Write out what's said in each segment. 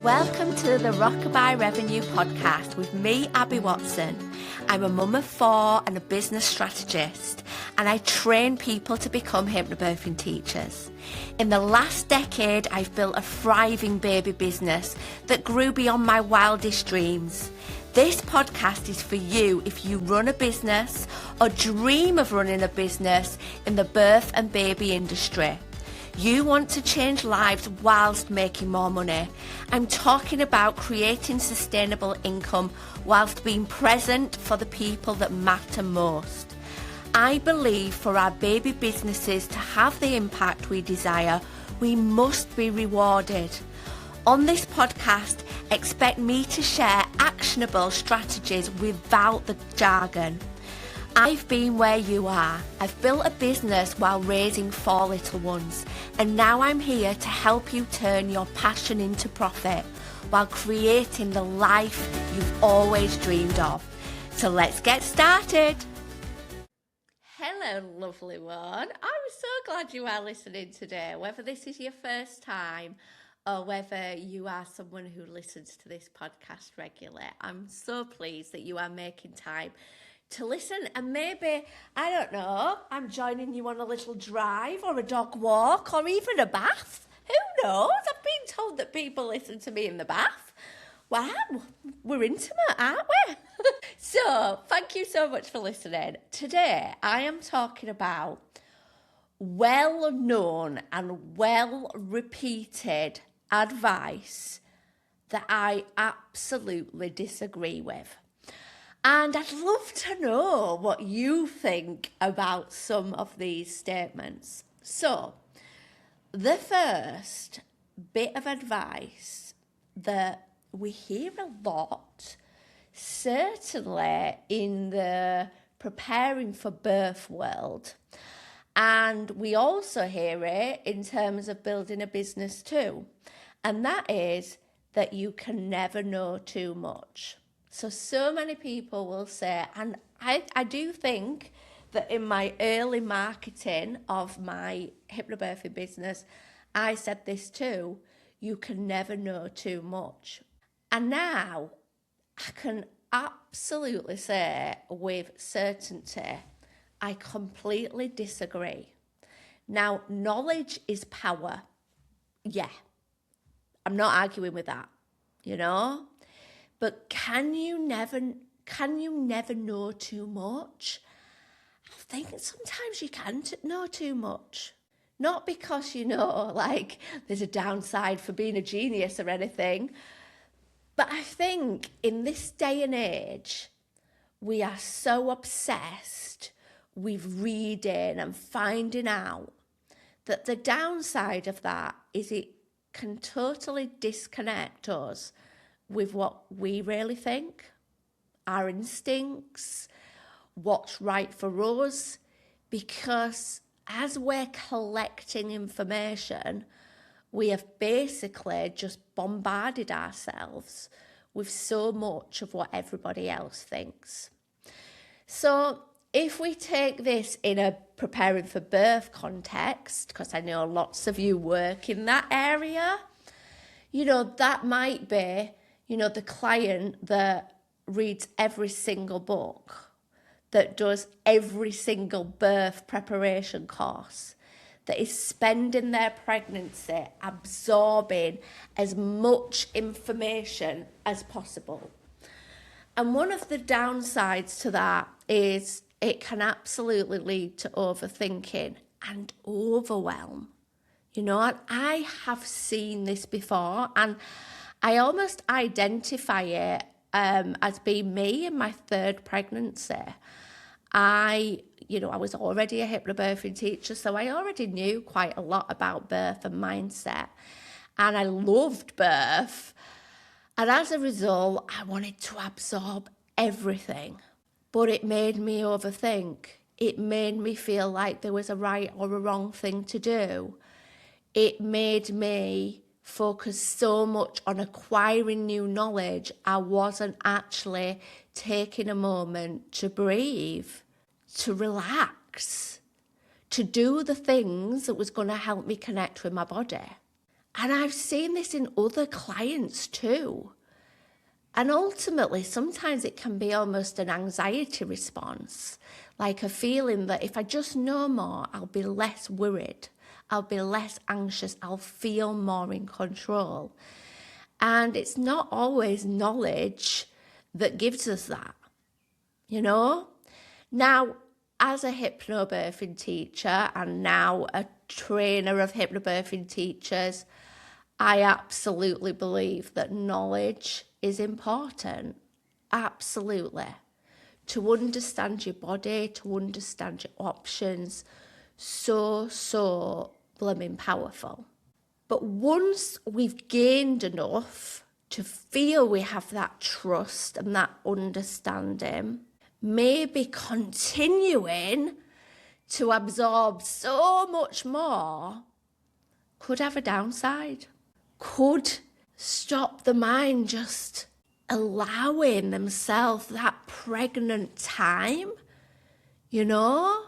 Welcome to the Rockabye Revenue Podcast with me, Abby Watson. I'm a mum of 4 and a business strategist, and I train people to become hypnobirthing teachers. In the last decade, I've built a thriving baby business that grew beyond my wildest dreams. This podcast is for you if you run a business or dream of running a business in the birth and baby industry. You want to change lives whilst making more money. I'm talking about creating sustainable income whilst being present for the people that matter most. I believe for our baby businesses to have the impact we desire, we must be rewarded. On this podcast, expect me to share actionable strategies without the jargon. I've been where you are. I've built a business while raising 4 little ones, and now I'm here to help you turn your passion into profit while creating the life you've always dreamed of. So let's get started. Hello, lovely one. I'm so glad you are listening today, whether this is your first time or whether you are someone who listens to this podcast regularly. I'm so pleased that you are making time to listen, and maybe, I don't know, I'm joining you on a little drive or a dog walk or even a bath. Who knows? I've been told that people listen to me in the bath. Wow, we're intimate, aren't we? So, thank you so much for listening. Today, I am talking about well-known and well-repeated advice that I absolutely disagree with. And I'd love to know what you think about some of these statements. So, the first bit of advice that we hear a lot, certainly in the preparing for birth world, and we also hear it in terms of building a business too, and that is that you can never know too much. So many people will say, and I do think that in my early marketing of my hypnobirthing business, I said this too, you can never know too much. And now I can absolutely say with certainty, I completely disagree. Now, knowledge is power. Yeah, I'm not arguing with that, you know? But can you never know too much? I think sometimes you can know too much. Not because, like there's a downside for being a genius or anything. But I think in this day and age, we are so obsessed with reading and finding out that the downside of that is it can totally disconnect us with what we really think, our instincts, what's right for us, because as we're collecting information, we have basically just bombarded ourselves with so much of what everybody else thinks. So if we take this in a preparing for birth context, because I know lots of you work in that area, that might be the client that reads every single book, that does every single birth preparation course, that is spending their pregnancy absorbing as much information as possible. And one of the downsides to that is it can absolutely lead to overthinking and overwhelm. I have seen this before, and I almost identify it as being me in my 3rd pregnancy. I was already a hypnobirthing teacher, so I already knew quite a lot about birth and mindset. And I loved birth. And as a result, I wanted to absorb everything. But it made me overthink. It made me feel like there was a right or a wrong thing to do. It made me focus so much on acquiring new knowledge, I wasn't actually taking a moment to breathe, to relax, to do the things that was going to help me connect with my body. And I've seen this in other clients too. And ultimately, sometimes it can be almost an anxiety response, like a feeling that if I just know more, I'll be less worried, I'll be less anxious, I'll feel more in control. And it's not always knowledge that gives us that, you know? Now, as a hypnobirthing teacher and now a trainer of hypnobirthing teachers, I absolutely believe that knowledge is important. Absolutely. To understand your body, to understand your options, so blooming powerful. But once we've gained enough to feel we have that trust and that understanding, maybe continuing to absorb so much more could have a downside, could stop the mind just allowing themselves that pregnant time, you know?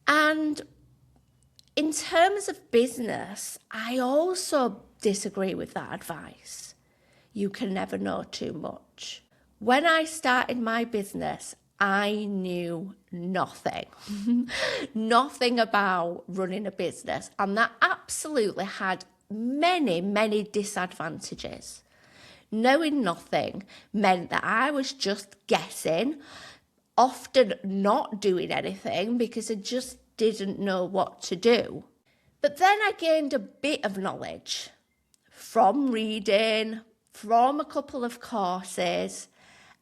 And in terms of business, I also disagree with that advice. You can never know too much. When I started my business, I knew nothing, nothing about running a business. And that absolutely had many disadvantages. Knowing nothing meant that I was just guessing, often not doing anything because I just didn't know what to do. But then I gained a bit of knowledge from reading, from a couple of courses.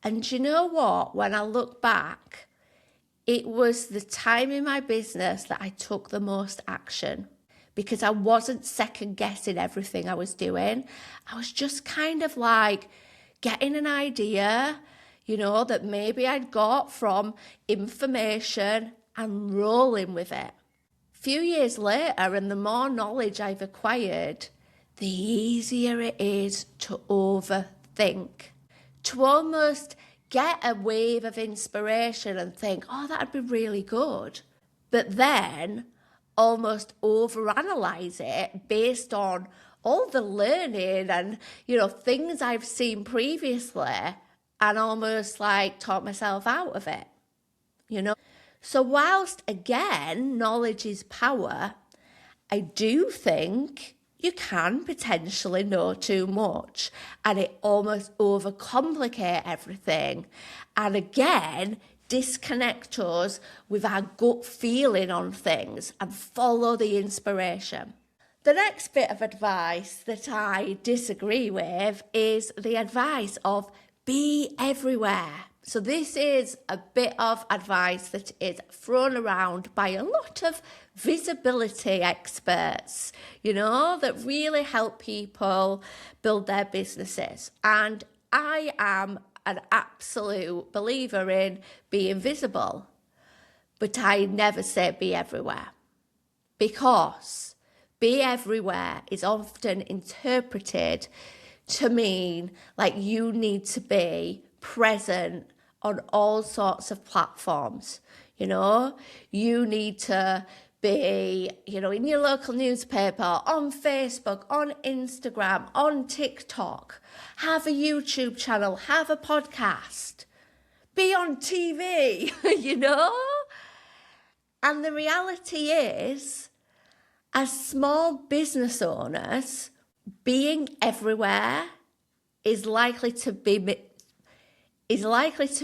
And you know what? When I look back, it was the time in my business that I took the most action because I wasn't second guessing everything I was doing. I was just kind of like getting an idea, you know, that maybe I'd got from information and rolling with it. A few years later, and the more knowledge I've acquired, the easier it is to overthink, to almost get a wave of inspiration and think, oh, that'd be really good. But then almost overanalyze it based on all the learning and, you know, things I've seen previously and almost like talk myself out of it, you know. So whilst, again, knowledge is power, I do think you can potentially know too much and it almost overcomplicate everything. And again, disconnect us with our gut feeling on things and follow the inspiration. The next bit of advice that I disagree with is the advice of be everywhere. So this is a bit of advice that is thrown around by a lot of visibility experts, you know, that really help people build their businesses. And I am an absolute believer in being visible, but I never say be everywhere, because be everywhere is often interpreted to mean like you need to be present on all sorts of platforms. You know, you need to be, you know, in your local newspaper, on Facebook, on Instagram, on TikTok, have a YouTube channel, have a podcast, be on TV, you know? And the reality is, as small business owners, being everywhere is likely to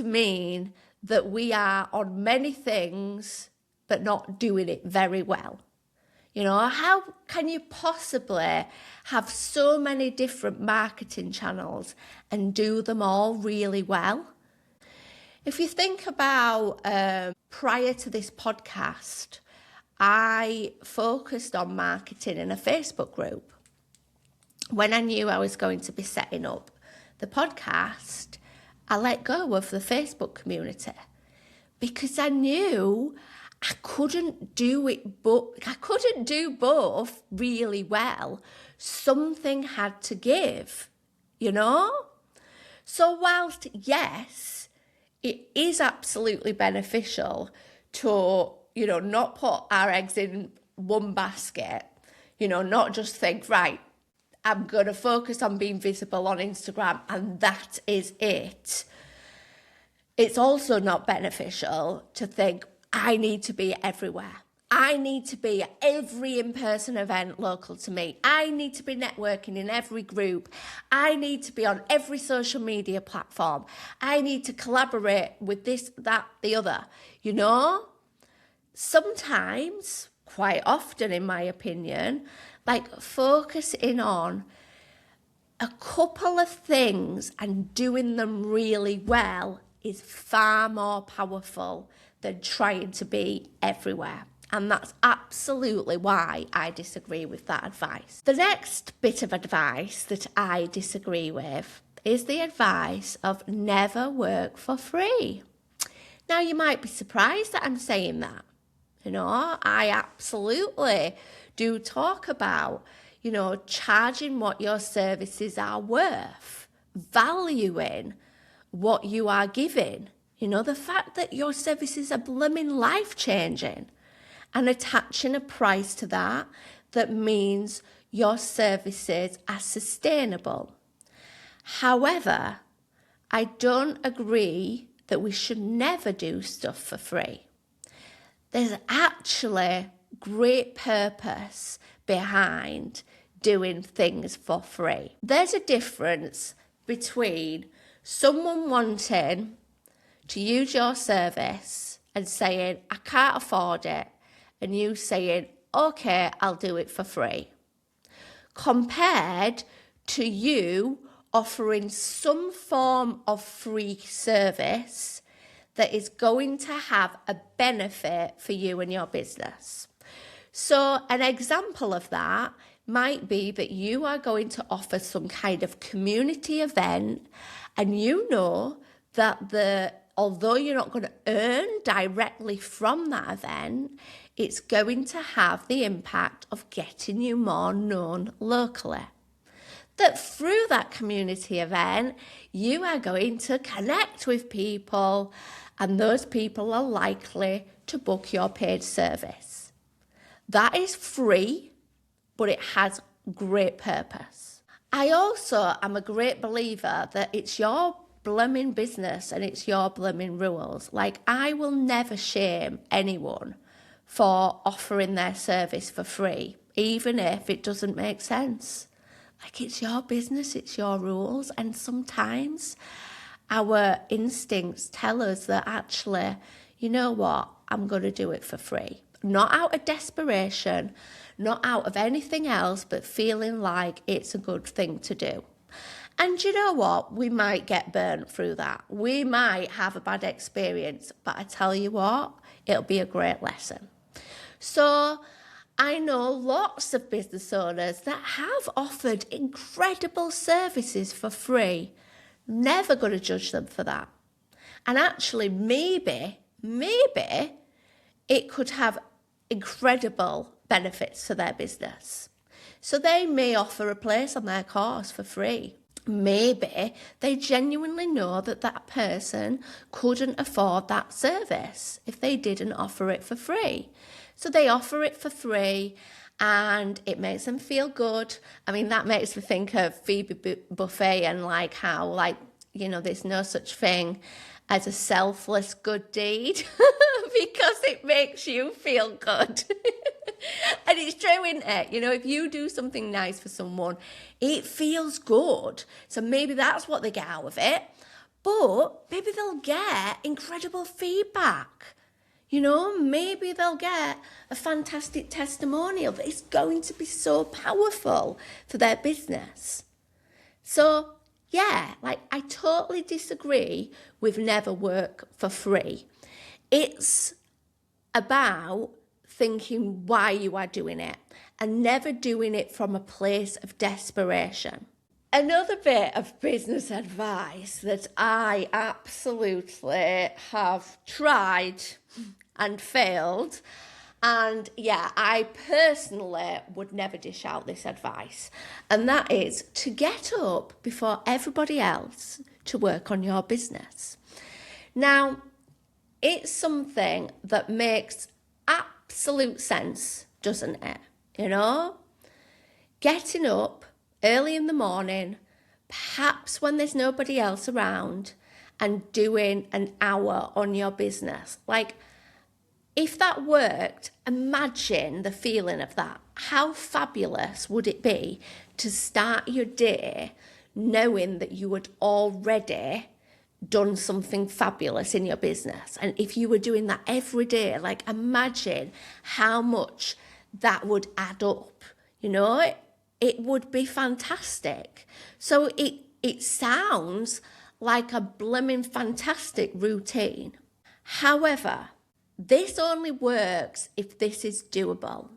mean that we are on many things but not doing it very well. You know, how can you possibly have so many different marketing channels and do them all really well? If you think about prior to this podcast, I focused on marketing in a Facebook group. When I knew I was going to be setting up the podcast, I let go of the Facebook community because I knew I couldn't do it, but I couldn't do both really well. Something had to give, you know? So whilst, yes, it is absolutely beneficial to, you know, not put our eggs in one basket, you know, not just think, right, I'm going to focus on being visible on Instagram and that is it. It's also not beneficial to think, I need to be everywhere. I need to be at every in-person event local to me. I need to be networking in every group. I need to be on every social media platform. I need to collaborate with this, that, the other. You know, sometimes, quite often in my opinion, like focusing on a couple of things and doing them really well is far more powerful than trying to be everywhere. And that's absolutely why I disagree with that advice. The next bit of advice that I disagree with is the advice of never work for free. Now, you might be surprised that I'm saying that. You know, I absolutely do talk about, you know, charging what your services are worth, valuing what you are giving. You know, the fact that your services are blooming life-changing and attaching a price to that means your services are sustainable. However, I don't agree that we should never do stuff for free. There's actually great purpose behind doing things for free. There's a difference between someone wanting to use your service and saying, I can't afford it, and you saying, okay, I'll do it for free, compared to you offering some form of free service that is going to have a benefit for you and your business. So an example of that might be that you are going to offer some kind of community event, and you know that although you're not going to earn directly from that event, it's going to have the impact of getting you more known locally. That through that community event, you are going to connect with people, and those people are likely to book your paid service. That is free, but it has great purpose. I also am a great believer that it's your blooming business and it's your blooming rules. Like, I will never shame anyone for offering their service for free, even if it doesn't make sense. Like, it's your business, it's your rules, and sometimes our instincts tell us that actually, you know what, I'm going to do it for free. Not out of desperation, not out of anything else, but feeling like it's a good thing to do. And you know what? We might get burnt through that. We might have a bad experience, but I tell you what, it'll be a great lesson. So I know lots of business owners that have offered incredible services for free. Never going to judge them for that. And actually, maybe it could have incredible benefits for their business. So they may offer a place on their course for free. Maybe they genuinely know that that person couldn't afford that service if they didn't offer it for free. So they offer it for free and it makes them feel good. I mean, that makes me think of Phoebe Buffet and like how, like, you know, there's no such thing as a selfless good deed because it makes you feel good. And it's true, isn't it? You know, if you do something nice for someone, it feels good. So maybe that's what they get out of it. But maybe they'll get incredible feedback. You know, maybe they'll get a fantastic testimonial that is going to be so powerful for their business. So, yeah, like, I totally disagree with never work for free. It's about thinking why you are doing it and never doing it from a place of desperation. Another bit of business advice that I absolutely have tried and failed, and yeah, I personally would never dish out this advice, and that is to get up before everybody else to work on your business. Now, it's something that makes absolute sense, doesn't it? You know, getting up early in the morning, perhaps when there's nobody else around, and doing an hour on your business. Like, if that worked, imagine the feeling of that. How fabulous would it be to start your day knowing that you had already done something fabulous in your business? And if you were doing that every day, like, imagine how much that would add up. You know, it would be fantastic. So it sounds like a blooming fantastic routine. However, this only works if this is doable.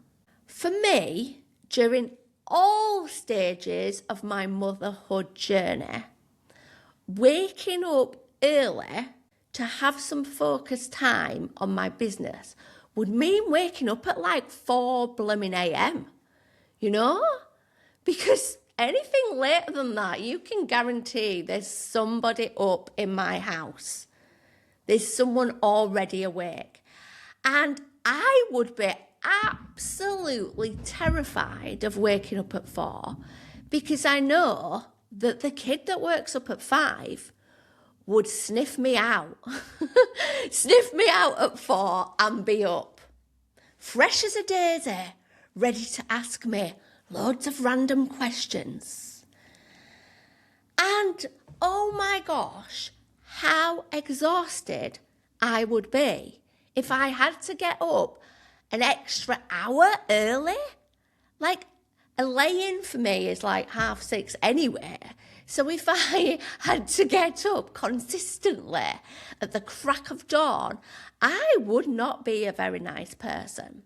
For me, during all stages of my motherhood journey, waking up early to have some focused time on my business would mean waking up at like 4 blooming a.m., you know? Because anything later than that, you can guarantee there's somebody up in my house. There's someone already awake. And I would be absolutely terrified of waking up at 4 because I know that the kid that works up at 5 would sniff me out. Sniff me out at 4 and be up, fresh as a daisy, ready to ask me loads of random questions. And oh my gosh, how exhausted I would be if I had to get up an extra hour early. Like, a lay-in for me is like 6:30 anyway. So if I had to get up consistently at the crack of dawn, I would not be a very nice person.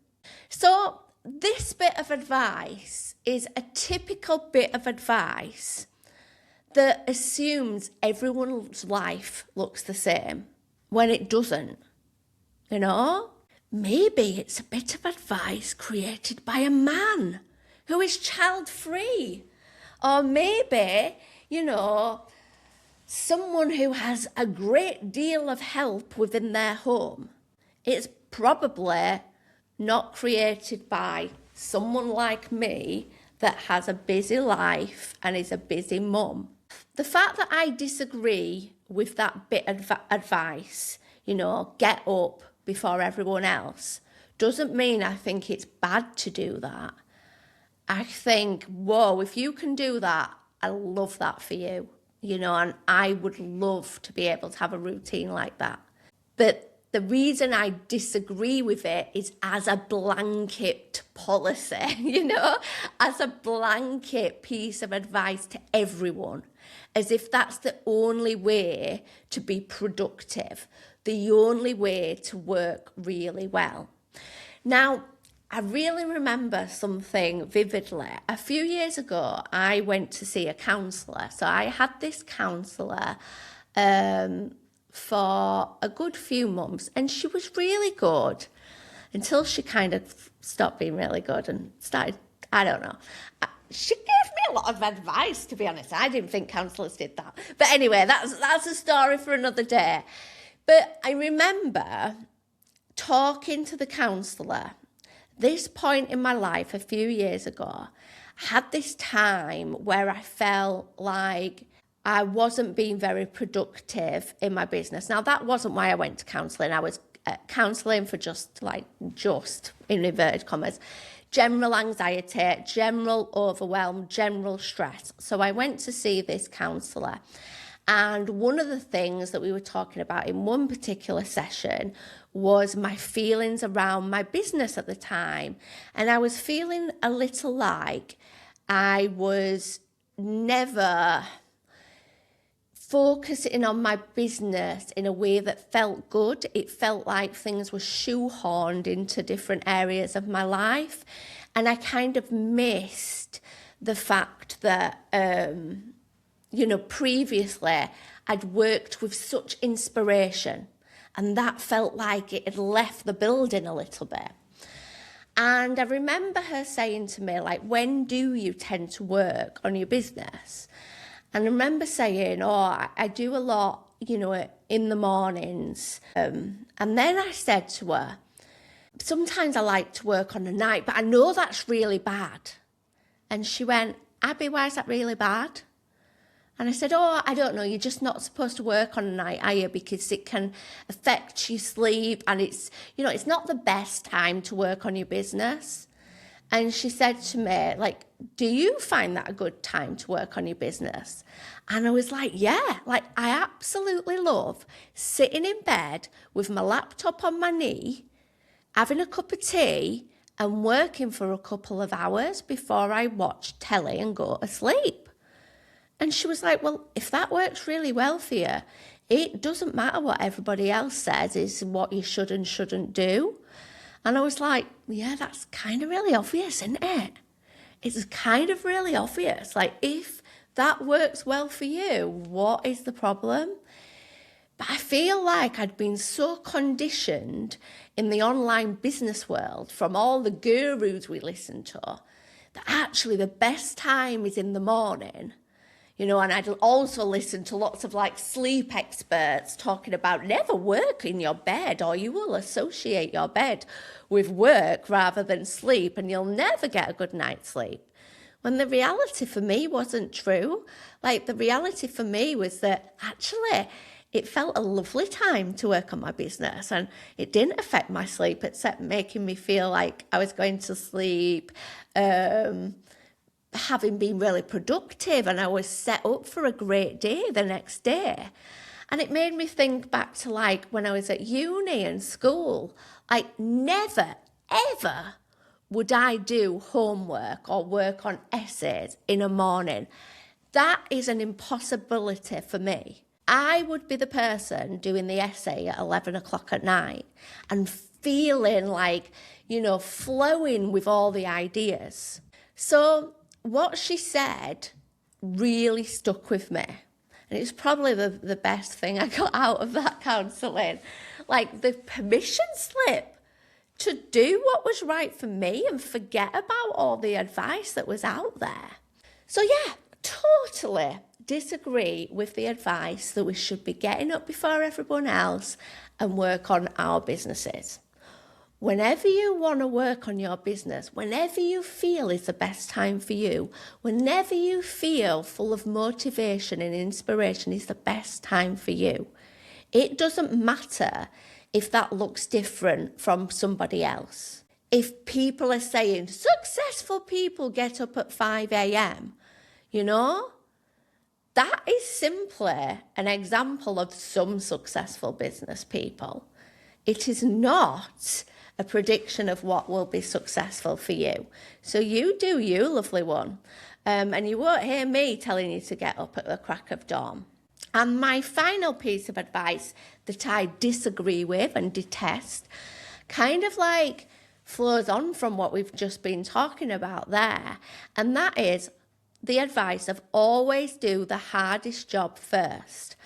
So this bit of advice is a typical bit of advice that assumes everyone's life looks the same when it doesn't. You know, maybe it's a bit of advice created by a man who is child-free. Or maybe, you know, someone who has a great deal of help within their home. It's probably not created by someone like me that has a busy life and is a busy mum. The fact that I disagree with that bit of advice, you know, get up before everyone else, doesn't mean I think it's bad to do that. I think, whoa, if you can do that, I love that for you, you know, and I would love to be able to have a routine like that. But the reason I disagree with it is as a blanket policy, you know, as a blanket piece of advice to everyone, as if that's the only way to be productive, the only way to work really well. Now, I really remember something vividly. A few years ago, I went to see a counsellor. So I had this counsellor for a good few months, and she was really good until she kind of stopped being really good and started, I don't know. She gave me a lot of advice, to be honest. I didn't think counsellors did that. But anyway, that's a story for another day. But I remember talking to the counsellor. This point in my life a few years ago, I had this time where I felt like I wasn't being very productive in my business. Now, that wasn't why I went to counselling. I was counselling for just in inverted commas, general anxiety, general overwhelm, general stress. So I went to see this counsellor. And one of the things that we were talking about in one particular session was my feelings around my business at the time. And I was feeling a little like I was never focusing on my business in a way that felt good. It felt like things were shoehorned into different areas of my life. And I kind of missed the fact that, previously I'd worked with such inspiration, and that felt like it had left the building a little bit. And I remember her saying to me, like, when do you tend to work on your business? And I remember saying, I do a lot, in the mornings. And then I said to her, sometimes I like to work on the night, but I know that's really bad. And she went, Abby, why is that really bad? And I said, oh, I don't know, you're just not supposed to work on a night, are you? Because it can affect your sleep and it's not the best time to work on your business. And she said to me, like, do you find that a good time to work on your business? And I was like, yeah, like I absolutely love sitting in bed with my laptop on my knee, having a cup of tea and working for a couple of hours before I watch telly and go to sleep. And she was like, well, if that works really well for you, it doesn't matter what everybody else says is what you should and shouldn't do. And I was like, yeah, that's kind of really obvious, isn't it? It's kind of really obvious. Like, if that works well for you, what is the problem? But I feel like I'd been so conditioned in the online business world from all the gurus we listen to that actually the best time is in the morning. And I'd also listen to lots of like sleep experts talking about never work in your bed or you will associate your bed with work rather than sleep and you'll never get a good night's sleep. When the reality for me wasn't true. Like the reality for me was that actually it felt a lovely time to work on my business and it didn't affect my sleep except making me feel like I was going to sleep, having been really productive and I was set up for a great day the next day. And it made me think back to like when I was at uni and school, like never, ever would I do homework or work on essays in a morning. That is an impossibility for me. I would be the person doing the essay at 11 o'clock at night and feeling like, flowing with all the ideas. So what she said really stuck with me. And it's probably the best thing I got out of that counselling. Like the permission slip to do what was right for me and forget about all the advice that was out there. So yeah, totally disagree with the advice that we should be getting up before everyone else and work on our businesses. Whenever you want to work on your business, whenever you feel is the best time for you, whenever you feel full of motivation and inspiration is the best time for you. It doesn't matter if that looks different from somebody else. If people are saying successful people get up at 5 a.m., that is simply an example of some successful business people. It is not a prediction of what will be successful for you. So you do you, lovely one. And you won't hear me telling you to get up at the crack of dawn. And my final piece of advice that I disagree with and detest kind of like flows on from what we've just been talking about there. And that is the advice of always do the hardest job first.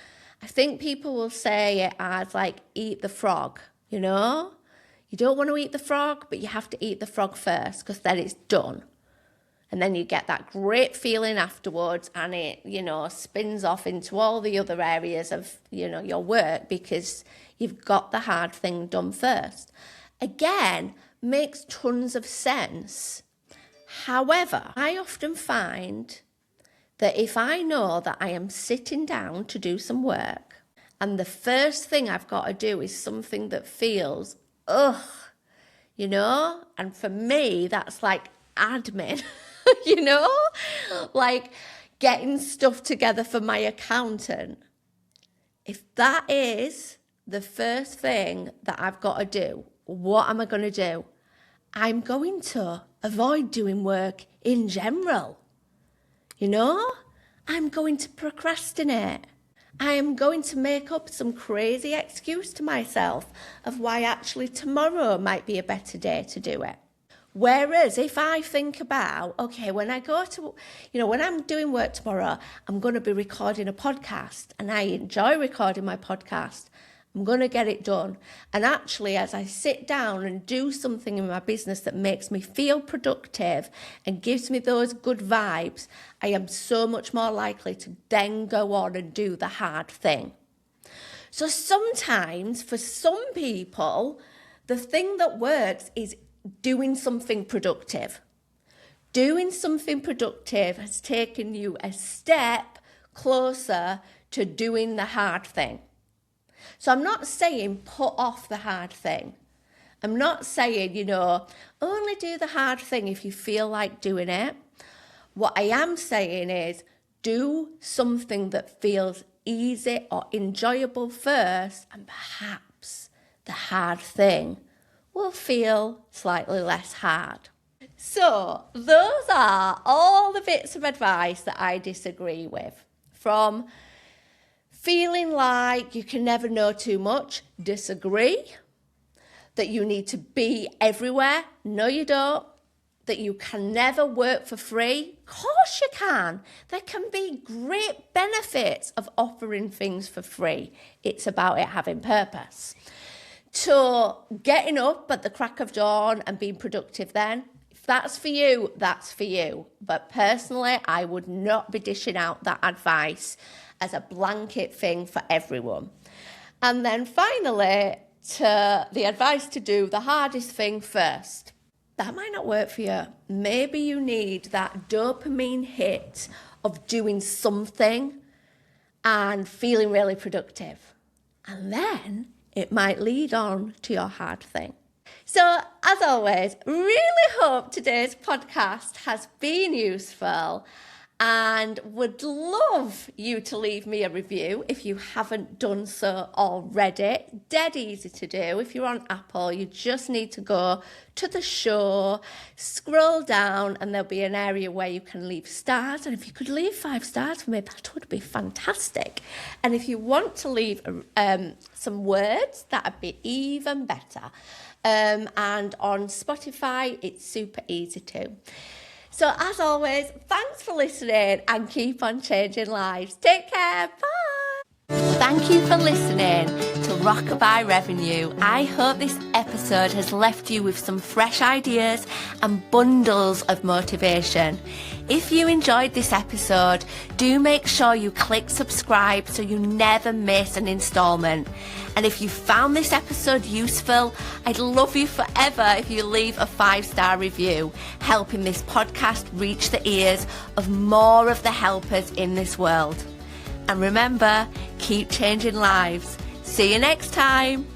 I think people will say it as like eat the frog, You don't want to eat the frog, but you have to eat the frog first because then it's done. And then you get that great feeling afterwards and it, spins off into all the other areas of, your work because you've got the hard thing done first. Again, makes tons of sense. However, I often find that if I know that I am sitting down to do some work and the first thing I've got to do is something that feels, and for me, that's like admin, like getting stuff together for my accountant. If that is the first thing that I've got to do, what am I going to do? I'm going to avoid doing work in general. I'm going to procrastinate. I am going to make up some crazy excuse to myself of why actually tomorrow might be a better day to do it. Whereas if I think about, okay, when I go to, when I'm doing work tomorrow, I'm going to be recording a podcast and I enjoy recording my podcast. I'm going to get it done. And actually, as I sit down and do something in my business that makes me feel productive and gives me those good vibes, I am so much more likely to then go on and do the hard thing. So sometimes for some people, the thing that works is doing something productive. Doing something productive has taken you a step closer to doing the hard thing. So I'm not saying put off the hard thing. I'm not saying, only do the hard thing if you feel like doing it. What I am saying is do something that feels easy or enjoyable first, and perhaps the hard thing will feel slightly less hard. So those are all the bits of advice that I disagree with. From feeling like you can never know too much, disagree. That you need to be everywhere, no you don't. That you can never work for free, of course you can. There can be great benefits of offering things for free. It's about it having purpose. To getting up at the crack of dawn and being productive then, if that's for you, that's for you. But personally, I would not be dishing out that advice as a blanket thing for everyone. And then finally, to the advice to do the hardest thing first. That might not work for you. Maybe you need that dopamine hit of doing something and feeling really productive. And then it might lead on to your hard thing. So, as always, really hope today's podcast has been useful and would love you to leave me a review if you haven't done so already. Dead easy to do. If you're on Apple, you just need to go to the show, scroll down, and there'll be an area where you can leave stars. And if you could leave 5 stars for me, that would be fantastic. And if you want to leave some words, that would be even better. And on Spotify, it's super easy too. So as always, thanks for listening and keep on changing lives. Take care. Bye. Thank you for listening to Rockabye Revenue. I hope this episode has left you with some fresh ideas and bundles of motivation. If you enjoyed this episode, do make sure you click subscribe so you never miss an installment. And if you found this episode useful, I'd love you forever if you leave a 5-star review, helping this podcast reach the ears of more of the helpers in this world. And remember, keep changing lives. See you next time.